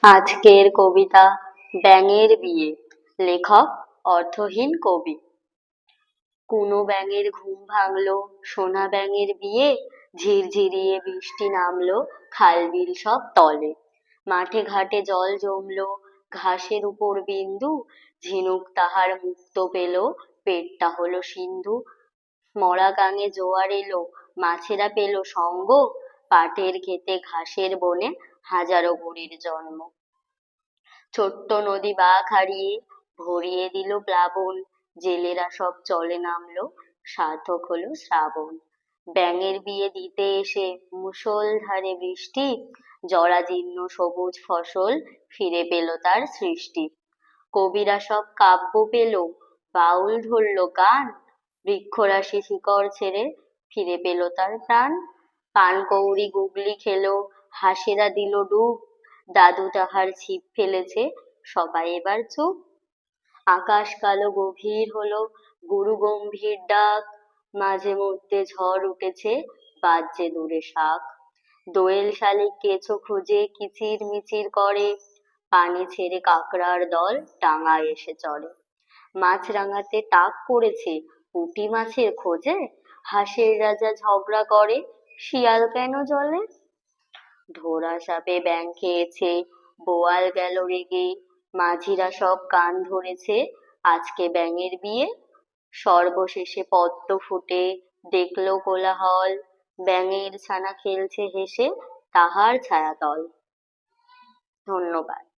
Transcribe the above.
আজকের কবিতা ব্যাঙের বিয়ে। লেখক অর্থহীন কবি। কুনো ব্যাঙের ঘুম ভাঙলো, সোনা ব্যাঙের বিয়ে। ঝিরঝিরিয়ে বৃষ্টি নামলো, খাল বিল সব তলে। মাঠে ঘাটে জল জমলো, ঘাসের উপর বিন্দু। ঝিনুক তাহার মুক্ত পেল, পেটটা হলো সিন্ধু। মরা গাঙে জোয়ার এলো, মাছেরা পেল সঙ্গ। পাটের ক্ষেতে ঘাসের বনে হাজারো বুড়ির জন্ম। ছোট্ট নদী বাঁক হারিয়ে ভরিয়ে দিল প্লাবন। জেলেরা সব চলে নামলো, সার্থক হলো শ্রাবণ। ব্যাঙের বিয়ে দিতে এসে মুষলধারে বৃষ্টি। জরাজীর্ণ সবুজ ফসল ফিরে পেল তার সৃষ্টি। কবিরা সব কাব্য পেল, বাউল ধরল গান। বৃক্ষরাশি শিকড় ছেড়ে ফিরে পেল তার প্রাণ। পানকৌড়ি গুগলি খেলো, হাঁসেরা দিল ডুব। দাদু তাহার ছিপ ফেলেছে, সবাই এবার চুপ। আকাশ কালো গভীর হলো, গুরু গম্ভীর ডাক। মাঝে মধ্যে ঝড় উঠেছে, বাজছে দূরে শাক। দোয়েল শালিক কেঁচো খুঁজে কিচির মিচির করে। পানি ছেড়ে কাকড়ার দল ডাঙায় এসে চড়ে। মাছরাঙাতে তাক করেছে, পুঁটি মাছের খোঁজে। হাঁসের রাজা ঝগড়া করে, শিয়াল কেন জলে। ধোড়া সাপে ব্যাঙ খেয়েছে, বোয়াল গেল রেগে। মাঝিরা সব গান ধরেছে, আজকে ব্যাঙের বিয়ে। সর্বশেষে পদ্ম ফুটে দেখলো কোলাহল। ব্যাঙের ছানা খেলছে হেসে তাহার ছায়াতল। ধন্যবাদ।